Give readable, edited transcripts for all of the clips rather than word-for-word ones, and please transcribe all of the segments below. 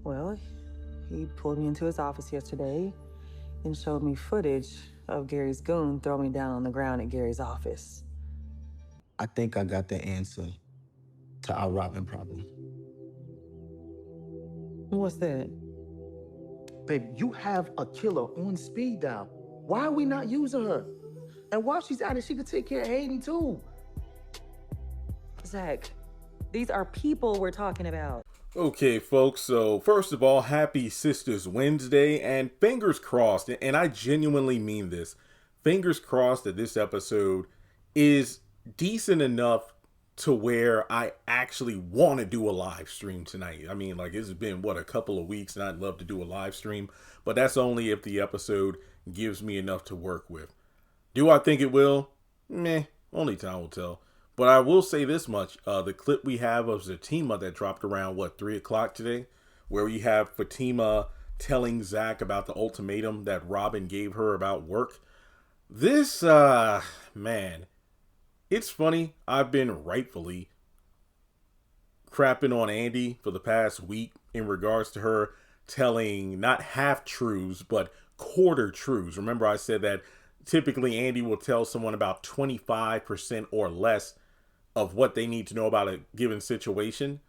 Well, he pulled me into his office yesterday and showed me footage of Gary's goon throwing me down on the ground at Gary's office. I think I got the answer to our robbing problem. What's that? Babe, you have a killer on speed dial. Why are we not using her? And while she's at it, she could take care of Hayden too. Zac, these are people we're talking about. Okay, folks, so first of all, happy Sistas Wednesday, and fingers crossed, and I genuinely mean this, fingers crossed that this episode is decent enough to where I actually want to do a live stream tonight. I mean, like, it's been, a couple of weeks, and I'd love to do a live stream, but that's only if the episode gives me enough to work with. Do I think it will? Meh, only time will tell. But I will say this much. The clip we have of Zatima that dropped around, 3 o'clock today, where we have Fatima telling Zac about the ultimatum that Robin gave her about work. This, man, it's funny. I've been rightfully crapping on Andy for the past week in regards to her telling not half truths, but quarter truths. Remember, I said that typically Andy will tell someone about 25% or less of what they need to know about a given situation,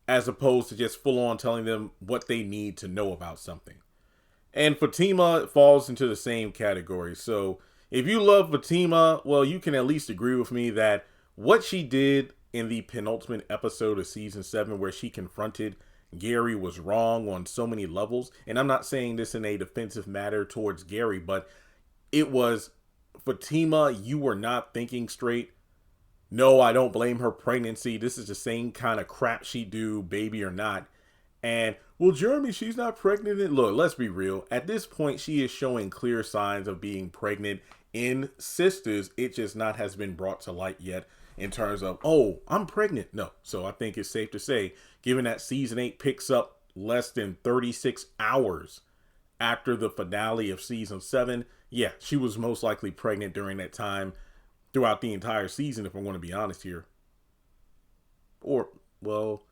as opposed to just full on telling them what they need to know about something. And Fatima falls into the same category. So if you love Fatima, well, you can at least agree with me that what she did in the penultimate episode of season 7, where she confronted Gary, was wrong on so many levels. And I'm not saying this in a defensive matter towards Gary, but it was, Fatima, you were not thinking straight. No, I don't blame her pregnancy. This is the same kind of crap she do, baby or not. And, well, Jeremy, she's not pregnant. Look, let's be real. At this point, she is showing clear signs of being pregnant in Sistas. It just not has been brought to light yet in terms of, oh, I'm pregnant. No. So I think it's safe to say, given that season 8 picks up less than 36 hours after the finale of season 7, yeah, she was most likely pregnant during that time, throughout the entire season, if I'm going to be honest here. Or, well,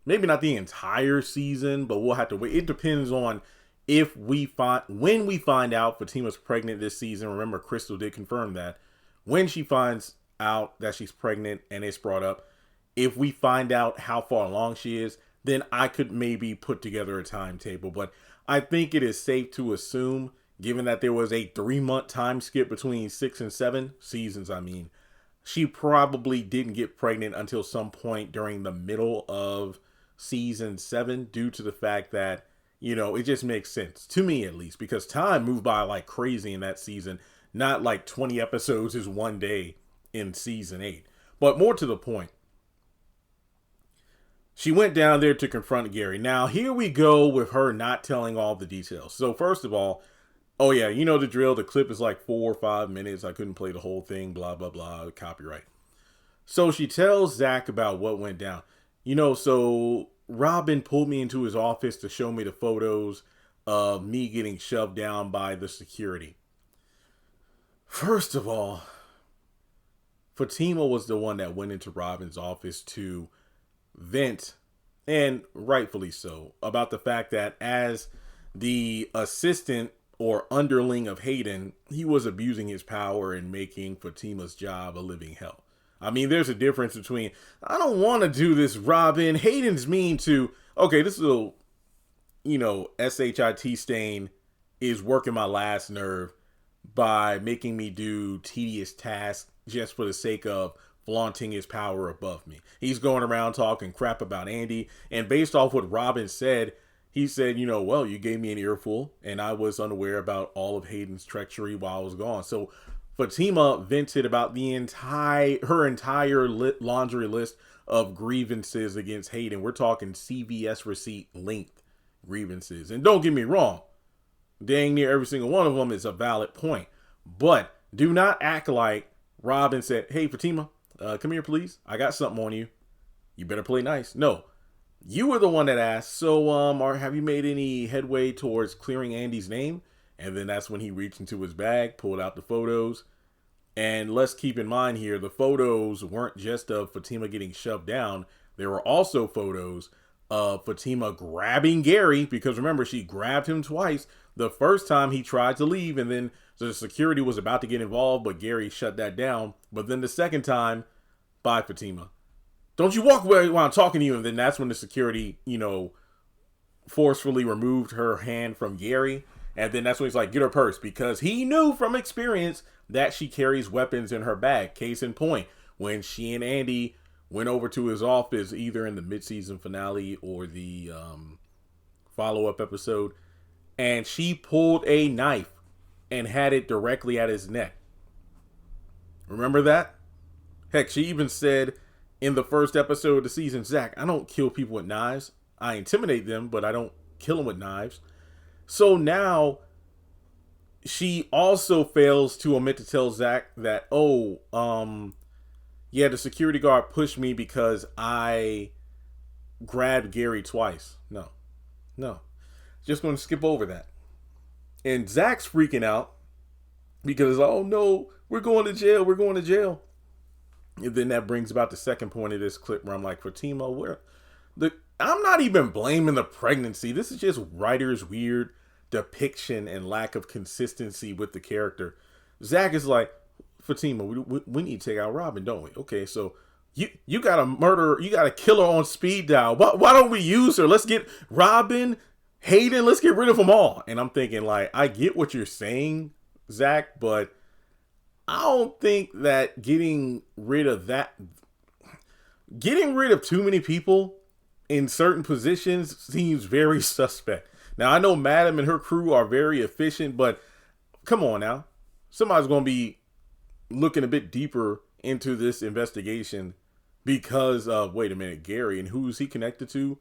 maybe not the entire season, but we'll have to wait. It depends on when we find out Fatima's pregnant this season. Remember, Crystal did confirm that. When she finds out that she's pregnant and it's brought up, if we find out how far along she is, then I could maybe put together a timetable. But I think it is safe to assume, given that there was a 3-month time skip between 6 and 7 seasons, she probably didn't get pregnant until some point during the middle of season 7, due to the fact that, it just makes sense to me, at least, because time moved by like crazy in that season. Not like 20 episodes is one day in season 8. But more to the point, she went down there to confront Gary. Now, here we go with her not telling all the details. So first of all, oh yeah, you know the drill. The clip is like 4 or 5 minutes. I couldn't play the whole thing, blah, blah, blah, copyright. So she tells Zac about what went down. So Robin pulled me into his office to show me the photos of me getting shoved down by the security. First of all, Fatima was the one that went into Robin's office to vent, and rightfully so, about the fact that as the assistant or underling of Hayden, he was abusing his power and making Fatima's job a living hell. There's a difference between, I don't want to do this, Robin. Hayden's mean to, okay, this little, SHIT stain is working my last nerve by making me do tedious tasks just for the sake of flaunting his power above me. He's going around talking crap about Andy, and based off what Robin said, he said, well, you gave me an earful, and I was unaware about all of Hayden's treachery while I was gone. So Fatima vented about her entire laundry list of grievances against Hayden. We're talking CVS receipt length grievances. And don't get me wrong, dang near every single one of them is a valid point. But do not act like Robin said, hey, Fatima, come here, please. I got something on you. You better play nice. No. You were the one that asked, so have you made any headway towards clearing Andy's name? And then that's when he reached into his bag, pulled out the photos. And let's keep in mind here, the photos weren't just of Fatima getting shoved down. There were also photos Fatima grabbing Gary, because remember, she grabbed him twice. The first time he tried to leave, and then the security was about to get involved, but Gary shut that down. But then the second time, bye, Fatima. Don't you walk away while I'm talking to you. And then that's when the security, forcefully removed her hand from Gary. And then that's when he's like, get her purse, because he knew from experience that she carries weapons in her bag. Case in point, when she and Andy went over to his office, either in the mid-season finale or the follow-up episode, and she pulled a knife and had it directly at his neck. Remember that? Heck, she even said in the first episode of the season, Zac, I don't kill people with knives. I intimidate them, but I don't kill them with knives. So now she also fails to omit to tell Zac that, yeah, the security guard pushed me because I grabbed Gary twice. No. Just going to skip over that. And Zac's freaking out because, oh no, we're going to jail. And then that brings about the second point of this clip where I'm like, Fatima, I'm not even blaming the pregnancy. This is just writers' weird depiction and lack of consistency with the character. Zac is like, Fatima, we need to take out Robin, don't we? Okay, so you got a killer on speed dial. Why don't we use her? Let's get Robin, Hayden, let's get rid of them all. And I'm thinking, like, I get what you're saying, Zac, but I don't think that getting rid of too many people in certain positions seems very suspect. Now, I know Madam and her crew are very efficient, but come on now. Somebody's going to be looking a bit deeper into this investigation because of, wait a minute, Gary, and who's he connected to?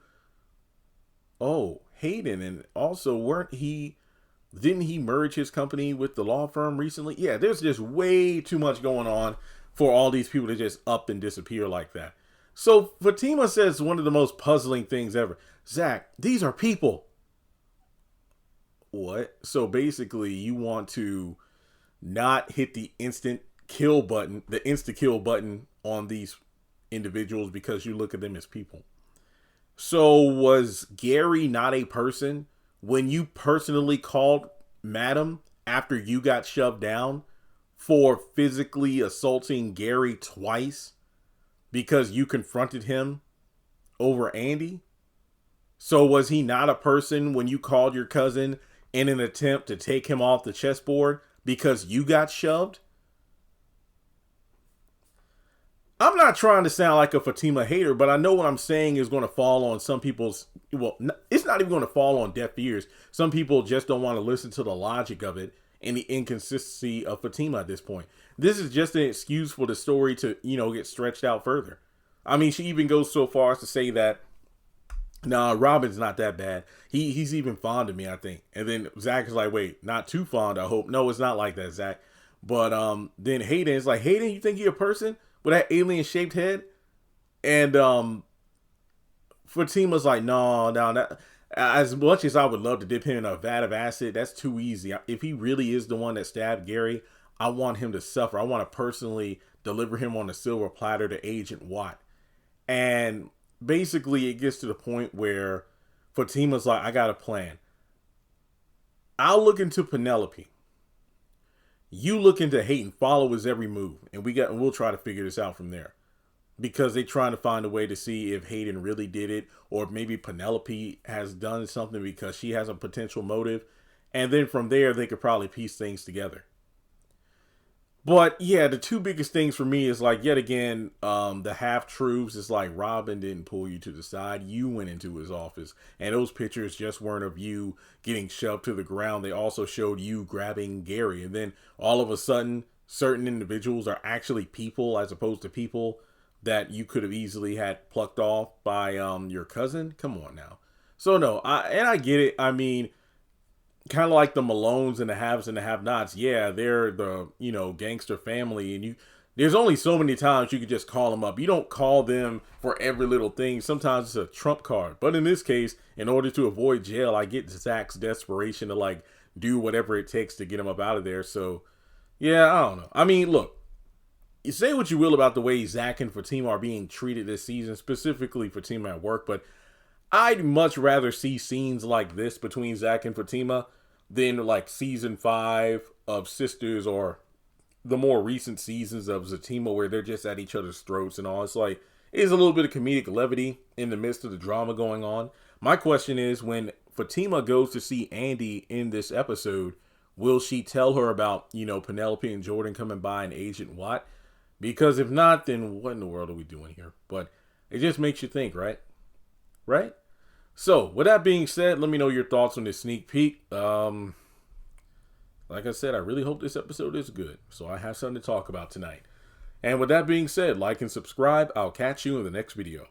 Oh, Hayden. And also, didn't he merge his company with the law firm recently? Yeah, there's just way too much going on for all these people to just up and disappear like that. So Fatima says one of the most puzzling things ever. Zac, these are people. What? So basically you want to not hit the insta kill button on these individuals because you look at them as people. So was Gary not a person when you personally called Madam after you got shoved down for physically assaulting Gary twice because you confronted him over Andy? So was he not a person when you called your cousin in an attempt to take him off the chessboard because you got shoved? I'm not trying to sound like a Fatima hater, but I know what I'm saying is going to fall on some people's, it's not even going to fall on deaf ears. Some people just don't want to listen to the logic of it and the inconsistency of Fatima at this point. This is just an excuse for the story to, get stretched out further. I mean, she even goes so far as to say that, nah, Robin's not that bad. He's even fond of me, I think. And then Zac is like, wait, not too fond, I hope. No, it's not like that, Zac. But then Hayden is like, Hayden, you think you're a person with that alien shaped head? And Fatima's like, no, that, as much as I would love to dip him in a vat of acid, that's too easy. If he really is the one that stabbed Gary, I want him to suffer. I want to personally deliver him on a silver platter to Agent Watt. And basically it gets to the point where Fatima's like, I got a plan. I'll look into Penelope. You look into Hayden, follow his every move, and we'll try to figure this out from there. Because they're trying to find a way to see if Hayden really did it, or maybe Penelope has done something because she has a potential motive. And then from there, they could probably piece things together. But yeah, the two biggest things for me is like, yet again, the half-truths is like, Robin didn't pull you to the side. You went into his office. And those pictures just weren't of you getting shoved to the ground. They also showed you grabbing Gary. And then all of a sudden, certain individuals are actually people as opposed to people that you could have easily had plucked off by your cousin. Come on now. So no, I get it. I mean, kind of like the Malones and the haves and the have-nots. Yeah, they're the, gangster family. And there's only so many times you could just call them up. You don't call them for every little thing. Sometimes it's a trump card. But in this case, in order to avoid jail, I get Zac's desperation to like do whatever it takes to get him up out of there. So yeah, I don't know. I mean, look, you say what you will about the way Zac and Fatima are being treated this season, specifically Fatima at work, but I'd much rather see scenes like this between Zac and Fatima than like season 5 of Sistas or the more recent seasons of Zatima where they're just at each other's throats and all. It's like, it's a little bit of comedic levity in the midst of the drama going on. My question is, when Fatima goes to see Andy in this episode, will she tell her about, you know, Penelope and Jordan coming by and Agent Watt? Because if not, then what in the world are we doing here? But it just makes you think, right? Right? So, with that being said, let me know your thoughts on this sneak peek. Like I said, I really hope this episode is good, so I have something to talk about tonight. And with that being said, like and subscribe. I'll catch you in the next video.